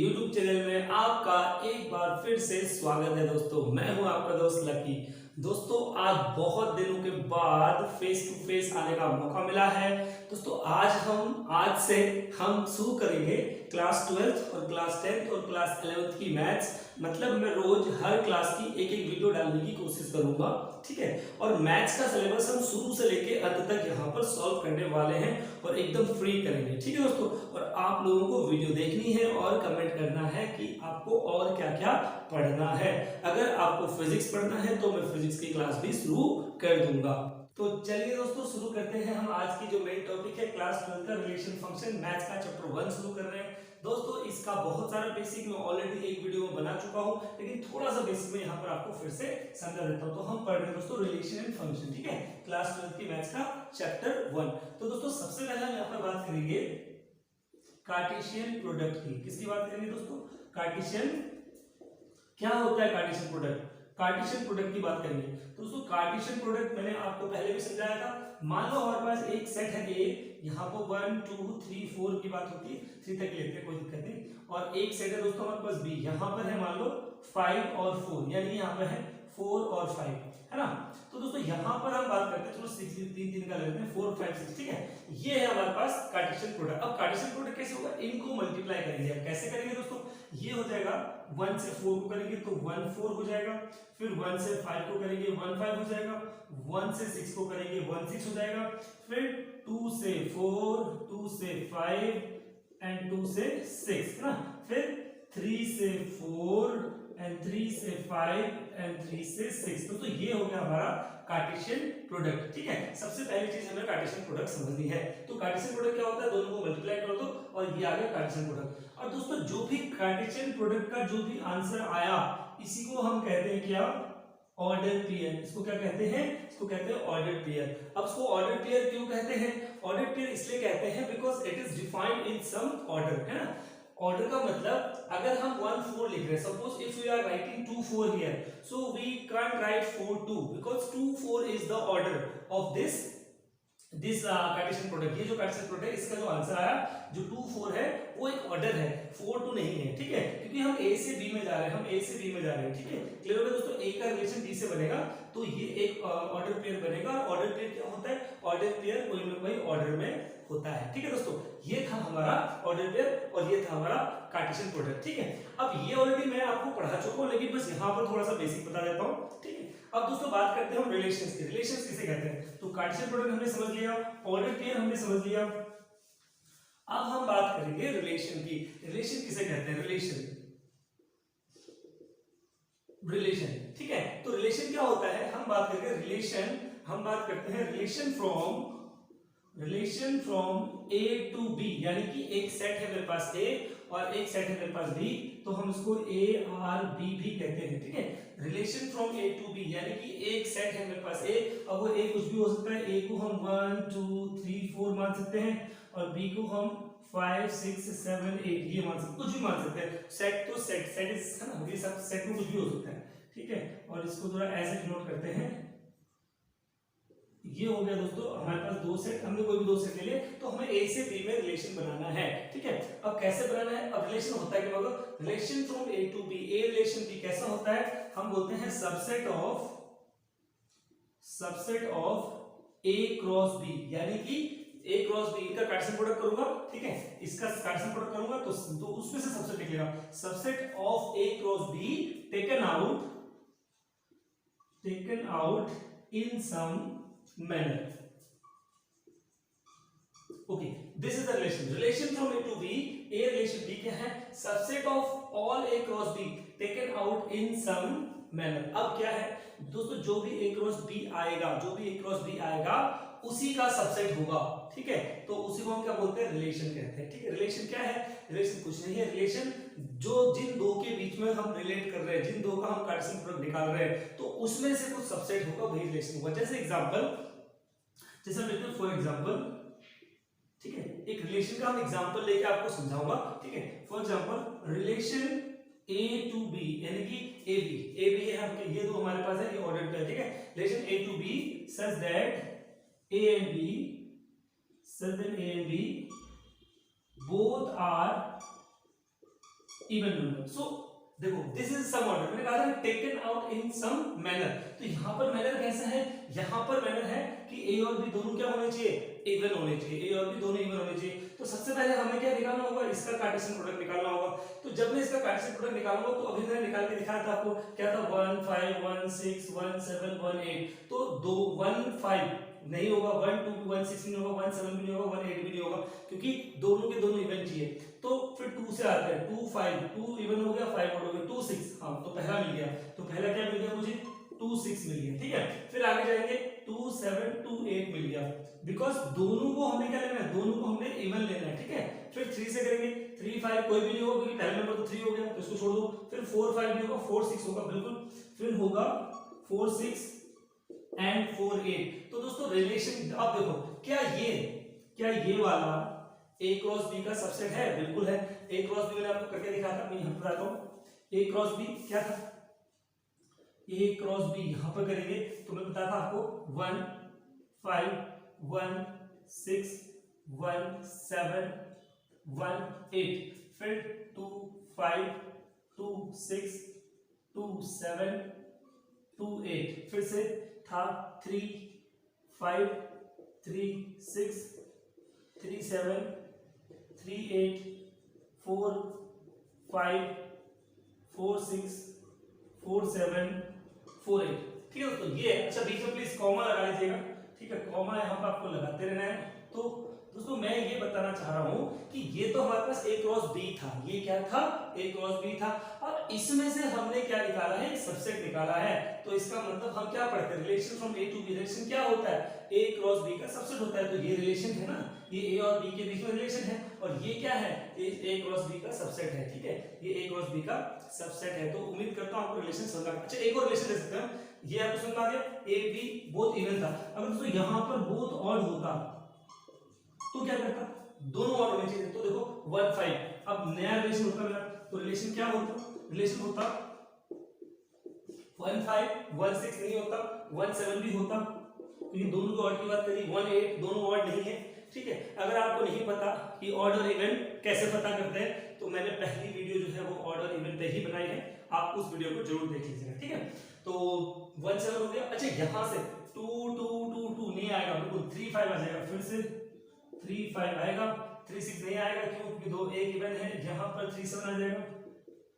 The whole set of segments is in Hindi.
YouTube चैनल में आपका एक बार फिर से स्वागत है दोस्तों। मैं हूं आपका दोस्त लकी। दोस्तों आज बहुत दिनों के बाद फेस टू फेस आने का मौका मिला है। दोस्तों आज से हम शुरू करेंगे क्लास 12th और क्लास 10th और क्लास 11th की मैथ्स। मतलब मैं रोज हर क्लास की एक एक वीडियो डालने की कोशिश करूंगा, ठीक है। और मैथ्स का सिलेबस हम शुरू से लेके अंत तक यहाँ पर सॉल्व करने वाले हैं और एकदम फ्री करेंगे, ठीक है दोस्तों। और आप लोगों को वीडियो देखनी है और कमेंट करना है कि आपको और क्या क्या पढ़ना है। अगर आपको फिजिक्स पढ़ना है तो मैं फिजिक्स की क्लास भी शुरू कर दूंगा। तो चलिए दोस्तों शुरू करते हैं। हम आज की जो मेन टॉपिक है क्लास 12 का रिलेशन फंक्शन मैथ्स का चैप्टर 1 शुरू कर रहे हैं। दोस्तों इसका बहुत सारा बेसिक मैं ऑलरेडी एक वीडियो में बना चुका हूं, लेकिन थोड़ा सा बेसिक में यहाँ पर आपको फिर से समझा देता हूं। तो हम पढ़ रहे हैं दोस्तों रिलेशन एंड फंक्शन, ठीक है, क्लास 12 की मैथ्स का चैप्टर 1। तो दोस्तों सबसे पहले हम यहाँ पर बात करेंगे कार्टेशियन प्रोडक्ट की। किसकी बात करेंगे दोस्तों? कार्टेशियन। क्या होता है कार्टेशियन प्रोडक्ट? कार्टेशियन प्रोडक्ट की बात करेंगे। तो दोस्तों कार्टेशियन प्रोडक्ट मैंने आपको पहले भी समझाया था। मान लो हमारे पास एक सेट है ए, यहाँ पर 1 2 3 4 की बात होती है, 3 तक लेते हैं, कोई दिक्कत नहीं। और एक सेट है दोस्तों हमारे पास बी, यहाँ पर है मान लो 5 और 4, यानी यहाँ पर है 4 और 5, है ना। तो दोस्तों यहाँ पर हम बात करते हैं, चलो 6 3 3 का लेते हैं, 4 5 6, ठीक है। ये है हमारे पास कार्टेशियन प्रोडक्ट। अब कार्टेशियन प्रोडक्ट कैसे होगा? इनको मल्टीप्लाई करेंगे। अब कैसे करेंगे दोस्तों? ये हो जाएगा 1 से 4 को करेंगे तो 1 4 हो जाएगा, फिर 1 से 5 को करेंगे 1 5 हो जाएगा, 1 से 6 को करेंगे 1 6 हो जाएगा, फिर 2 से 4 2 से 5 एंड 2 से 6, है ना। फिर 3 से 4 एंड 3 से 5 एंड 3 से 6। तो ये हो गया हमारा कार्टेशियन प्रोडक्ट, ठीक है। सबसे पहली चीज हमें कार्टेशियन प्रोडक्ट समझनी है। तो कार्टेशियन प्रोडक्ट क्या होता है? दोनों को मल्टीप्लाई कर दो और ये आ गया कार्टेशियन प्रोडक्ट। और दोस्तों जो भी कार्टेशियन प्रोडक्ट का जो भी आंसर आया, इसी को हम कहते हैं क्या? Order pair. इसको क्या कहते हैं? इसको कहते हैं ऑर्डर पेयर। अब इसको ऑर्डर पेयर क्यों कहते हैं? ऑर्डर पेयर इसलिए कहते हैं because it is defined in some order, है ना। ऑर्डर का मतलब अगर हम 1 4 लिख रहे हैं, suppose if we are writing 2 4 here, so we can't write 4 2 because 2 4 is the order of this Cartesian product. ये जो कार्टेशियन प्रोडक्ट है, इसका जो आंसर आया जो 2 4 है वो एक ऑर्डर है, 4 2 नहीं है, ठीक है। क्योंकि हम ए से बी में जा रहे हैं, हम ए से बी में जा रहे हैं, ठीक है। क्लियर हो गया दोस्तों? ए का रिलेशन बी से बनेगा तो ये एक ऑर्डर पेयर बनेगा। ऑर्डर पेयर क्या होता है? ऑर्डर पेयर कोई ना कोई ऑर्डर में होता है, ठीक है दोस्तों। ये था हमारा ऑर्डर पेयर और ये था हमारा कार्टेशियन प्रोडक्ट, ठीक है। अब ये ऑलरेडी मैं आपको पढ़ा चुका हूं, लेकिन बस यहाँ पर थोड़ा सा बेसिक बता देता हूँ, ठीक है। अब दोस्तों बात करते हैं हम रिलेशंस की। रिलेशंस किसे कहते हैं? तो कार्टेशियन प्रोडक्ट हमने समझ लिया, ऑर्डर पेयर हमने समझ लिया। अब हम बात करेंगे रिलेशन की। रिलेशन किसे कहते हैं? रिलेशन, ठीक है। तो रिलेशन क्या होता है? हम बात करते हैं relation from A to B, यानी कि एक सेट है मेरे पास ए और एक सेट है मेरे पास बी, तो हम इसको ए आर बी भी कहते हैं, ठीक है। Relation from A to B यानी कि एक सेट है मेरे पास ए, अब वो ए कुछ भी हो सकता है। ए को हम 1 2 3 4 मान सकते हैं और बी को हम 5 6 7 8 ये मान सकते, कुछ भी मान सकते हैं। सेट तो सेट इज, है ना, ये सब सेट में कुछ भी हो सकता है, ठीक है। और इसको थोड़ा ऐसे डिनोट करते हैं। ये हो गया दोस्तों हमारे पास दो सेट, हमने कोई भी दो सेट ले लिए, तो हमें ए से बी में रिलेशन बनाना है, ठीक है। अब कैसे बनाना है? अब रिलेशन होता है क्या? मतलब relation from A to B, A relation B कैसा होता है? हम बोलते हैं subset of A cross B, यानी कि ए क्रॉस बी का कार्टेशियन प्रोडक्ट करूंगा, ठीक है। इसका कार्टेशियन प्रोडक्ट करूंगा तो उसमें से सबसेट निकलेगा। Subset of A cross B taken out in some manner. Okay, this is the relation from A to B. A relation B क्या है? Subset of all A cross B taken out in some manner. अब क्या है दोस्तों? जो भी A cross B आएगा उसी का सबसेट होगा, ठीक है। तो उसी को हम क्या बोलते हैं? रिलेशन कहते हैं, ठीक है। रिलेशन क्या है? रिलेशन कुछ नहीं है, रिलेशन जो जिन दो के बीच में हम रिलेट कर रहे हैं, जिन दो का हम कार्टेशियन प्रोडक्ट निकाल रहे हैं, तो उसमें से कुछ सबसेट होगा, वही रिलेशन होगा। जैसे हम लेते हैं फॉर एग्जांपल, ठीक है। एक रिलेशन का हम एग्जांपल लेके आपको समझाऊंगा, ठीक है। For example relation A to B, यानी कि ए बी है, हम ये दो हमारे पास है, ये ऑर्डर पे है, ठीक है। Relation A to B such that A and B both are even number. So देखो दिस इज सम ऑर्डर, मैंने कहा था taken out in some manner. तो यहाँ पर मैनर कैसा है, यहाँ पर मैनर है कि ए और बी दोनों क्या होने चाहिए, इवन होने चाहिए, ए और बी दोनों इवन होने चाहिए। तो सबसे पहले हमें क्या निकालना होगा, इसका कार्टेशियन प्रोडक्ट निकालना होगा। तो जब मैं इसका कार्टेशियन प्रोडक्ट निकालूंगा तो अभी मैंने निकाल के दिखाया था आपको, क्या था 1 5 1 6 1 7 1 8। तो 2 1 5 नहीं होगा, 1 2 1 6 नहीं होगा, 1 7 भी नहीं होगा, 1 8 भी नहीं होगा, क्योंकि दोनों के दोनों इवन चाहिए। तो फिर 2 से आता है 2 5, 2 इवन हो गया, 5 ऑड हो गया, 2 6। हाँ तो पहला मिल गया, तो पहला क्या मिल गया मुझे, 2 6 मिल गया, ठीक है। फिर आगे जाएंगे 2 7 2 8 मिल गया, बिकॉज दोनों को हमें क्या लेना है, दोनों को हमने इवन लेना है, ठीक है। फिर 3 से करेंगे, 3 5 कोई भी नहीं होगा क्योंकि पहला नंबर तो 3 हो गया, तो इसको छोड़ दो। फिर 4 5 नहीं होगा, 4 6 होगा बिल्कुल, फिर होगा 4 6 एंड 4 8। तो दोस्तों रिलेशन अब देखो, क्या ये वाला ए क्रॉस बी का सबसेट है, बिल्कुल है। ए क्रॉस बी मैंने आपको करके दिखाया था, मैं यहां पर आता हूं। ए क्रॉस बी क्या था, ए क्रॉस बी यहां पर करेंगे तो मैं बताया था आपको 1 5 1 6 1 7 1 8, फिर 2 5 2 6 2 7 2 8, फिर से था 3 5 3 6 3 7 3 8 4 5 4 6 4 7 4 8, ठीक है दोस्तों ये। अच्छा बीच में प्लीज कॉमा लगा लीजिएगा, ठीक है, कॉमा यहाँ पर आपको लगाते रहना है। तो दोस्तों मैं ये बताना चाह रहा हूं कि ये तो हमारे पास ए क्रॉस बी था, ये क्या था, ए क्रॉस बी था, और इसमें से हमने क्या निकाला है, सबसेट निकाला है। तो इसका मतलब हम क्या पढ़ते हैं, relation from A to B. Relation क्या होता है, ए क्रॉस बी का सबसेट होता है। तो ये रिलेशन है ना, ये ए और बी के बीच में रिलेशन है, और ये क्या है, ए क्रॉस बी का सबसेट है, ठीक है, ये ए क्रॉस बी का सबसेट है। तो उम्मीद करता हूं आपको रिलेशन समझ आ गया। अच्छा एक और रिलेशन ले सकते हैं, ये आपको समझ आ गया, ए बी बोथ इवन था। अगर दोस्तों यहां पर बोथ ऑड होता तो क्या करता, दोनों ऑड होने चाहिए। तो देखो 1 5, अब नया रिलेशन होता मेरा, तो रिलेशन क्या होता, रिलेशन होता 1 5 1 6 नहीं होता, 1 7 भी होता, क्योंकि दोनों को ऑड की बात करी, 1 8 दोनों ऑड नहीं है, ठीक है। अगर आपको नहीं पता कि ऑड और इवन कैसे पता करते हैं, तो मैंने पहली वीडियो जो है वो ऑड और इवन पे ही बनाई है, आप उस वीडियो को जरूर देख लीजिएगा, ठीक है। तो 1 7 हो गया। अच्छा यहां से 2 2 2 2 नहीं आएगा, बिल्कुल 3 5 आ जाएगा, फिर से 3 5 आएगा, 3 6 नहीं आएगा, क्यों, क्योंकि दो एक इवन है, यहां पर 3 7 आ जाएगा,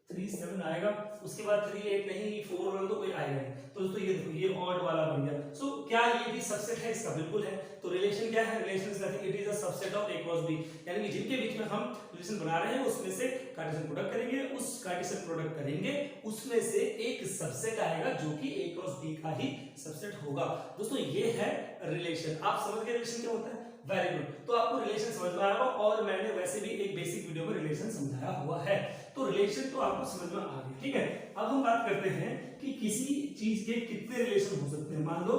3 7 आएगा, उसके बाद 3 8 नहीं, 4 1 तो कोई आएगा नहीं। तो दोस्तों ये देखो ये ऑड वाला बन गया। सो क्या ये भी सबसेट है इसका, बिल्कुल है। तो रिलेशन क्या है, relation is nothing, it is a subset of A cross B, यानी कि जिनके बीच में हम रिलेशन बना रहे हैं उसमें से कार्टेशियन प्रोडक्ट करेंगे, उस कार्टेशियन प्रोडक्ट करेंगे उसमें से एक सबसेट आएगा जो कि ए क्रॉस बी का ही सबसेट होगा। दोस्तों ये है रिलेशन, आप समझ गए रिलेशन क्या होता है, वेरी गुड। तो आपको रिलेशन समझ में आया होगा, और मैंने वैसे भी एक बेसिक वीडियो में रिलेशन समझाया हुआ है, तो रिलेशन तो आपको समझ में आ गया, ठीक है। अब हम बात करते हैं कि किसी चीज के कितने रिलेशन हो सकते हैं। मान लो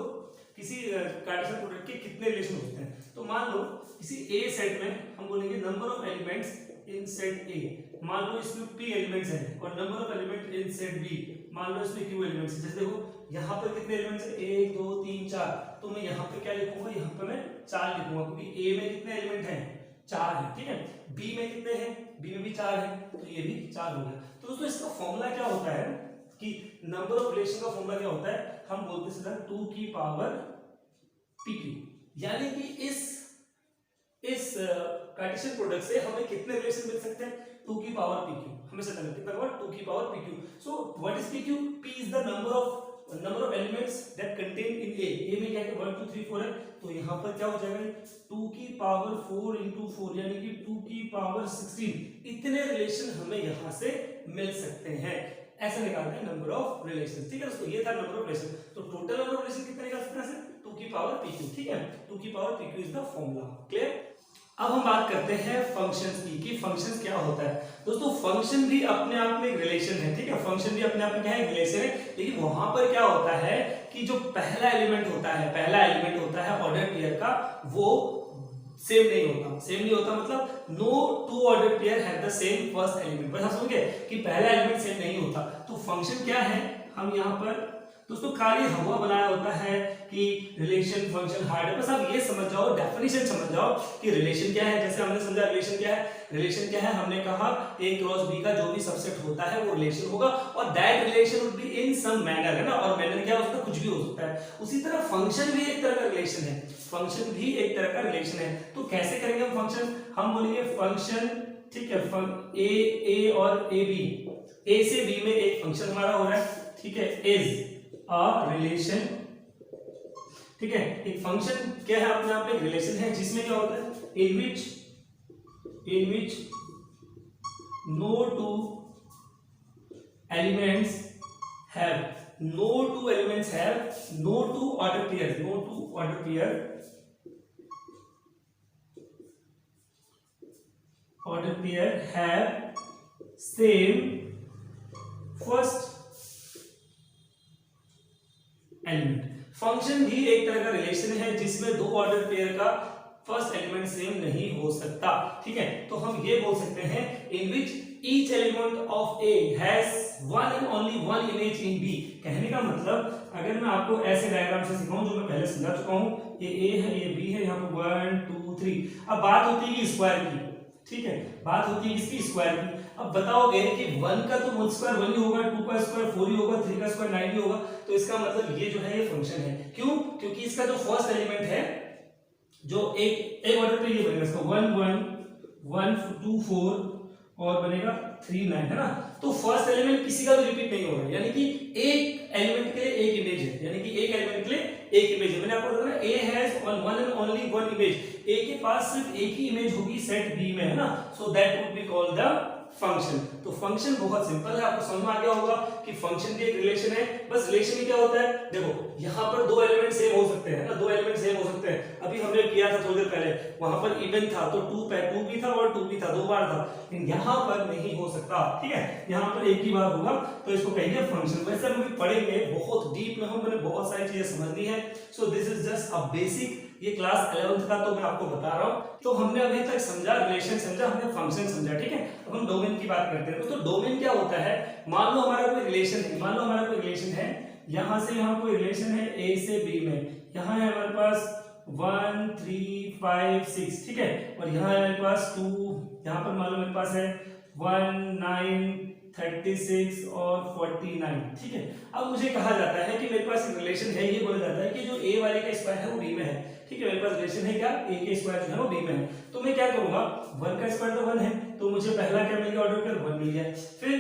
किसी कार्टेशियन प्रोडक्ट के कितने रिलेशन होते हैं, तो मान लो किसी ए सेट में हम बोलेंगे number of elements in set A, मान लो इसमें p एलिमेंट्स हैं, और number of element in set B, मान लो इसमें q एलिमेंट्स हैं। जैसे देखो यहाँ पर कितने एलिमेंट्स हैं, 1 2 3 4, तो मैं यहाँ पे क्या लिखूंगा, यहाँ पे मैं 4 लिखूंगा, क्योंकि a में कितने एलिमेंट हैं, 4 हैं, ठीक है। b में कितने हैं, b में भी 4 हैं, तो ये भी 4 हो गया। तो दोस्तों इसका फॉर्मूला क्या होता है कि नंबर ऑफ रिलेशन का फॉर्मूला क्या होता है, हम बोलते हैं 2 की पावर pq, यानी कि इस कार्टेशियन प्रोडक्ट से हमें कितने रिलेशन मिल सकते हैं, 2 की पावर pq, हमेशा करना कितना पावर 2 की power pq। So what is pq, p is the number of elements that contain in a में क्या है 1 2 3 4 है, तो यहां पर क्या हो जाएगा 2 की पावर 4 into 4, यानी कि 2 की पावर 16, इतने रिलेशन हमें यहां से मिल सकते हैं। ऐसे निकालते हैं नंबर ऑफ रिलेशन, ठीक है दोस्तों, ये था नंबर ऑफ रिलेशन। तो टोटल नंबर ऑफ रिलेशन कितने निकाल सकते हैं, 2 की पावर pq, ठीक है, 2 की power pq is the formula, clear. अब हम बात करते हैं फंक्शंस की, कि फंक्शंस क्या होता है। दोस्तों फंक्शन भी अपने आप में एक रिलेशन है, ठीक है, फंक्शन भी अपने आप में क्या है, रिलेशन है, लेकिन वहां पर क्या होता है कि जो पहला एलिमेंट होता है ऑर्डर पेयर का, वो सेम नहीं होता, मतलब no two order pair have the same first element. बस आप समझ गए कि पहला एलिमेंट सेम नहीं होता। तो फंक्शन क्या है, हम यहाँ पर दोस्तों खाली हवा बनाया होता है कि रिलेशन फंक्शन हार्ड है, बस आप ये समझ जाओ, डेफिनेशन समझ जाओ कि रिलेशन क्या है। जैसे हमने समझा रिलेशन क्या है, रिलेशन क्या है, हमने कहा A क्रॉस B का जो भी सबसेट होता है वो रिलेशन होगा, और that relation would be in some manner, है ना, और मैनर क्या हो सकता है, कुछ भी हो सकता है। उसी तरह फंक्शन भी एक तरह का रिलेशन है, फंक्शन भी एक तरह का रिलेशन है। तो कैसे करेंगे हम फंक्शन, हम बोलेंगे फंक्शन, ठीक है, ए और ए बी, ए से बी में एक फंक्शन हमारा हो रहा है, ठीक है, इज अ रिलेशन, ठीक है। एक फंक्शन क्या है, अपने आप एक रिलेशन है जिसमें क्या होता है, in which no two elements have no two order pair have same first element. Function भी एक तरह का रिलेशन है जिसमें दो ऑर्डर पेयर का फर्स्ट एलिमेंट सेम नहीं हो सकता, ठीक है। तो हम ये बोल सकते हैं in which each element of A has one and only one image in B. कहने का मतलब अगर मैं आपको ऐसे डायग्राम से सिखाऊं जो मैं पहले समझा चुका हूं, ये ए है, ये बी है, यहाँ पे 1 2 3। अब बात होती है स्क्वायर की, ठीक है, बात होती है इसकी स्क्वायर की। अब बताओगे कि 1 का तो होल स्क्वायर 1 ही होगा, 2 का स्क्वायर 4 ही होगा, 3 का स्क्वायर 9 ही होगा। तो इसका मतलब ये जो है ये फंक्शन है। क्यों? क्योंकि इसका जो फर्स्ट एलिमेंट है, जो एक ऑर्डर पे ये बनेगा, इसका 1 1 1 2 4 और बनेगा 3 9, है ना। तो फर्स्ट एलिमेंट किसी का भी रिपीट नहीं होगा, यानी कि एक एलिमेंट के लिए एक इमेज है, यानी कि एक एलिमेंट के लिए एक इमेज है। मैंने आपको बताया ना, A has one and only one image, A के पास सिर्फ एक ही इमेज होगी सेट बी में, है ना। So that would be called the function. तो फंक्शन बहुत सिंपल है, आपको समझ में आ गया होगा कि फंक्शन भी एक रिलेशन है। बस रिलेशन में क्या होता है, देखो यहाँ पर दो एलिमेंट सेम हो सकते हैं ना, दो एलिमेंट सेम हो सकते हैं। अभी हमने किया था थोड़ी देर पहले, वहां पर इवन था तो 2 भी था और 2 भी था, 2 बार था, लेकिन यहाँ पर नहीं हो सकता, ठीक है, यहाँ पर एक ही बार होगा, तो इसको कहेंगे फंक्शन। वैसे हम पढ़ेंगे बहुत डीप में, हमने बहुत सारी चीजें समझनी है। So this is just a basic, ये क्लास 11th का तो मैं आपको बता रहा हूँ। तो हमने अभी तक समझा रिलेशन समझा, हमने फंक्शन समझा, ठीक है। अब हम डोमेन की बात करते हैं। तो डोमेन क्या होता है, मान लो हमारा कोई रिलेशन है, मान लो हमारा कोई रिलेशन है, यहां से यहां कोई रिलेशन है ए से बी में, यहां है हमारे पास 1 3 5 6, ठीक है, और यहां है मेरे पास 2, यहां पर मान लो मेरे पास है 1 9 36 और 49, ठीक है। अब मुझे कहा जाता है कि मेरे पास एक रिलेशन है, ये बोला जाता है कि जो ए वाले का स्क्वायर है वो बी में है, ठीक है। मेरे पास रिलेशन है क्या, ए के स्क्वायर जो है वो बी में है। तो मैं क्या करूंगा, 1 का स्क्वायर तो 1 है, तो मुझे पहला क्या मिल गया, ऑर्डर पेयर 1 मिल गया। फिर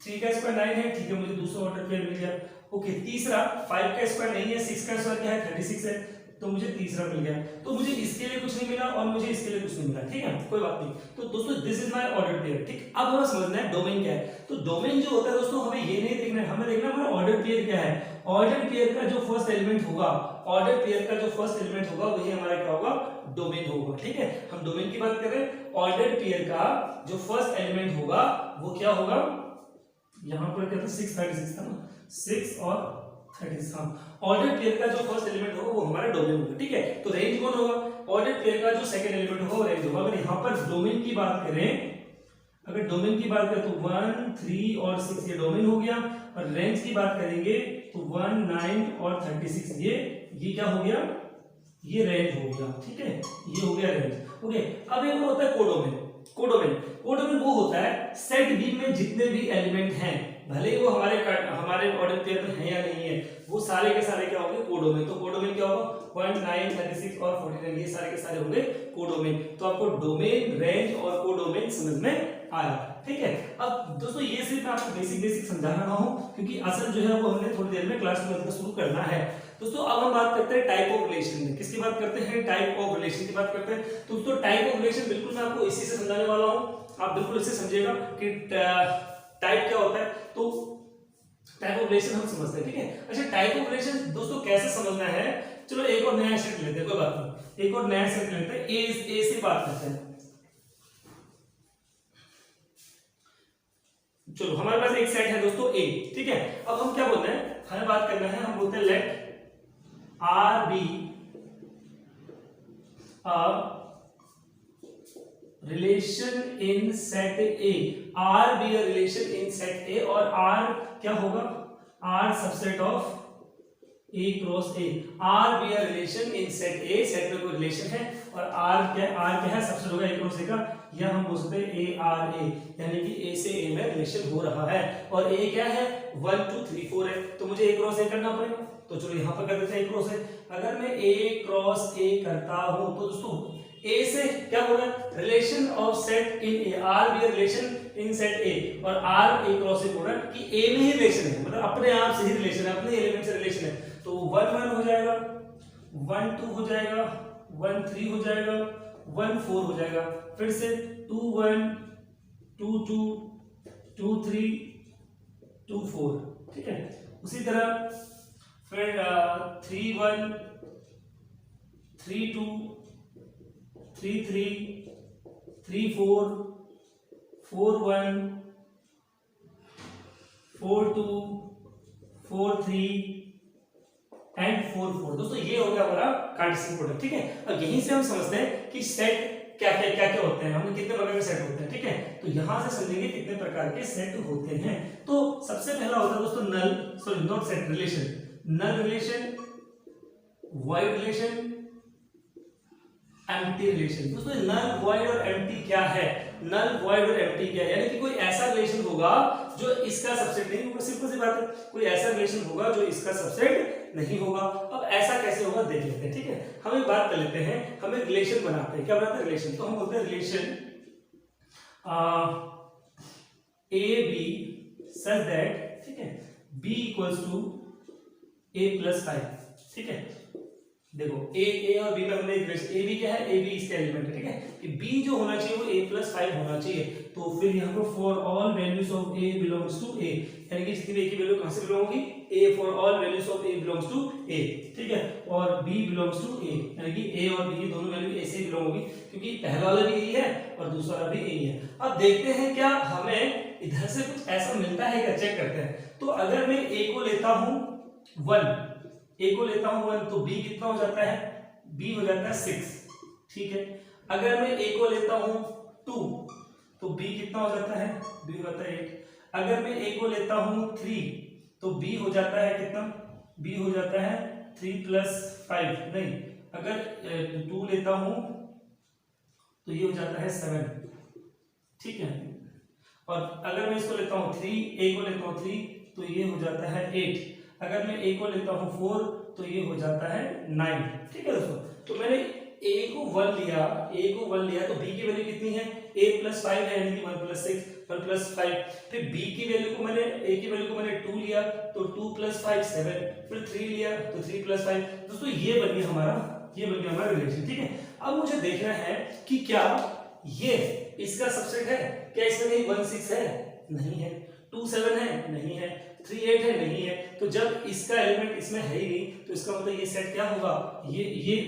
3 का स्क्वायर 9 है, ठीक है, मुझे दूसरा ऑर्डर पेयर मिल गया। ओके, तीसरा 5 का स्क्वायर नहीं है, 6 का स्क्वायर क्या है 36 है, तो मुझे तीसरा मिल गया। तो मुझे इसके लिए कुछ नहीं मिला और मुझे इसके लिए कुछ नहीं मिला, ठीक है, कोई बात नहीं। तो दोस्तों this is my order pair, ठीक। अब हमें समझना है डोमेन क्या है। तो डोमेन जो होता है दोस्तों, हमें ये नहीं देखना है, हमें देखना है हमारा ऑर्डर पेयर क्या है। ऑर्डर पेयर का जो फर्स्ट एलिमेंट होगा, ऑर्डर पेयर का जो फर्स्ट एलिमेंट होगा वही हमारा क्या होगा, डोमेन होगा, ठीक है। हम डोमेन की बात कर रहे हैं, ऑर्डर पेयर का जो फर्स्ट एलिमेंट होगा वो क्या होगा, यहां पर क्या था 636 था ना, 6 और 36, हाँ, ऑर्डर पेयर का जो फर्स्ट एलिमेंट होगा वो हमारा डोमेन होगा, ठीक है। तो रेंज कौन होगा, ऑर्डर पेयर का जो सेकंड एलिमेंट होगा वो रेंज होगा। अगर यहां पर डोमेन की बात करें, अगर डोमेन की बात करें तो 1 3 और 6 ये डोमेन हो गया, और रेंज की बात करेंगे तो 1 9 और 36 ये क्या हो गया, ये रेंज हो गया, ठीक है, ये हो गया रेंज। ओके, अब एक होता है कोडोमेन। कोडोमेन वो होता है सेट बी में जितने भी एलिमेंट हैं, भले ही वो हमारे ऑर्डर पेयर में है या नहीं है, वो सारे के सारे क्या होंगे, कोडोमेन। तो कोडोमेन क्या होगा, 1 9 36 और 49, ये सारे के सारे होंगे कोडोमेन। तो आपको डोमेन, रेंज और कोडोमेन समझ में आया, ठीक है। अब दोस्तों ये सिर्फ मैं आपको बेसिक समझा रहा हूं, क्योंकि असल जो है वो हमने थोड़ी देर में क्लास में शुरू करना है। दोस्तों अब हम बात करते हैं टाइप ऑफ रिलेशन में। किसकी बात करते हैं, टाइप ऑफ रिलेशन की बात करते हैं। तो दोस्तों टाइप ऑफ रिलेशन बिल्कुल मैं आपको इसी से समझाने वाला हूं, आप बिल्कुल इसे समझिएगा कि टाइप क्या होता है। तो टाइप ऑफ रिलेशन हम समझते हैं, ठीक है। अच्छा, टाइप ऑफ रिलेशन दोस्तों कैसे समझना है, चलो एक और नया सेट लेते हैं, कोई बात नहीं, एक और नया सेट लेते हैं, ए से बात करते हैं। चलो हमारे पास एक सेट है दोस्तों ए, ठीक है। अब हम क्या बोलते हैं, हमें बात करना है, हम बोलते हैं let R be a relation in set A, R be a relation in set A, और आर क्या होगा, R subset of A cross A, R be R relation in set A, set में कोई रिलेशन है और आर क्या है, सबसेट होगा ए क्रॉस ए का, या हम बोल सकते हैं ए आर ए, यानी कि ए से ए में रिलेशन हो रहा है और ए क्या है 1 2 3 4 है, तो मुझे ए क्रॉस ए करना पड़ेगा। तो चलो यहाँ पर कर देते हैं ए क्रॉस ए। अगर मैं ए क्रॉस ए करता हूं तो दोस्तों ए से क्या होगा, relation of set in A, R be relation in set A, और आर ए क्रॉस ए बोल रहा है कि ए में ही रिलेशन है, मतलब अपने आप से ही रिलेशन है, अपने एलिमेंट से रिलेशन है। तो 1 1 हो जाएगा, 1 2 हो जाएगा, 1 3 हो जाएगा, 1 4 हो जाएगा, फिर से 2 1 2 2 2 3 2 4, ठीक है। उसी तरह फिर 3 1 3 2 3 3 3 4 4 1 4 2 4 3 एंड 4 4। दोस्तों ये हो गया हमारा कार्टेशियन प्रोडक्ट, ठीक है। अब यहीं से हम समझते हैं कि सेट क्या होते हैं, हमने कितने प्रकार के सेट होते हैं, ठीक है। तो यहां से समझेंगे कितने प्रकार के सेट होते हैं। तो सबसे पहला होता है दोस्तों not set, relation, null relation, void relation, empty relation. दोस्तों नल वॉइड और एम्प्टी क्या है, नल वॉइड और एम्प्टी क्या है, यानी कि कोई ऐसा रिलेशन होगा जो इसका सबसेट नहीं होगा, सिंपल सी बात है, कोई ऐसा रिलेशन होगा जो इसका सबसेट नहीं होगा। अब ऐसा कैसे होगा देख लेते हैं, ठीक है। हम एक बात कर लेते हैं, हमें रिलेशन बनाते हैं, क्या बनाते हैं रिलेशन, तो हम बोलते हैं relation A B such that, ठीक है, B equals to A plus 5, ठीक है। देखो ए और बी में हमने ए बी क्या है, ए बी इसका एलिमेंट है, ठीक है, कि बी जो होना चाहिए वो ए प्लस 5 होना चाहिए। तो फिर यहाँ पर for all values of A belongs to A, यानी कि इसकी ए की वैल्यू कहां से बिलोंग होगी, A for all values of A belongs to A, ठीक है, और बी बिलोंग्स टू ए, यानी कि ए और बी की दोनों वैल्यू ए से बिलोंग होगी, क्योंकि पहला वाला भी यही है और दूसरा वाला भी यही है। अब देखते हैं क्या हमें इधर से कुछ ऐसा मिलता है क्या, चेक करते हैं। तो अगर मैं ए को लेता हूं 1, ए को लेता हूं 1, तो बी कितना हो जाता है, बी हो जाता है 6, ठीक है। अगर मैं ए को लेता हूं 2, तो बी कितना हो जाता है, बी हो जाता है 8। अगर मैं ए को लेता हूं 3, तो बी हो जाता है कितना, बी हो जाता है 3 प्लस 5, नहीं, अगर 2 लेता हूं तो ये हो जाता है 7, ठीक है। और अगर मैं इसको लेता हूं 3, ए को लेता हूं 3, तो ये हो जाता है 8। अगर मैं ए को लेता हूं 4, तो ये हो जाता है 9, ठीक है दोस्तों। तो मैंने ए को 1 लिया, तो बी की वैल्यू कितनी है, a प्लस 5 है, यानी कि 1 प्लस 6, 1 प्लस 5। फिर b की वैल्यू को मैंने, a की वैल्यू को मैंने 2 लिया, तो 2 प्लस 5 7, फिर 3 लिया तो 3 प्लस 5। दोस्तों ये बन गया हमारा रिलेशन, ठीक है। अब मुझे देखना है कि क्या ये इसका सबसेट है, क्या इसमें कहीं 1 6 है, नहीं है, 2 7 है, नहीं है, 3 8 है, नहीं है। तो जब इसका एलिमेंट इसमें है ही नहीं, तो इसका मतलब ये सेट क्या होगा, ये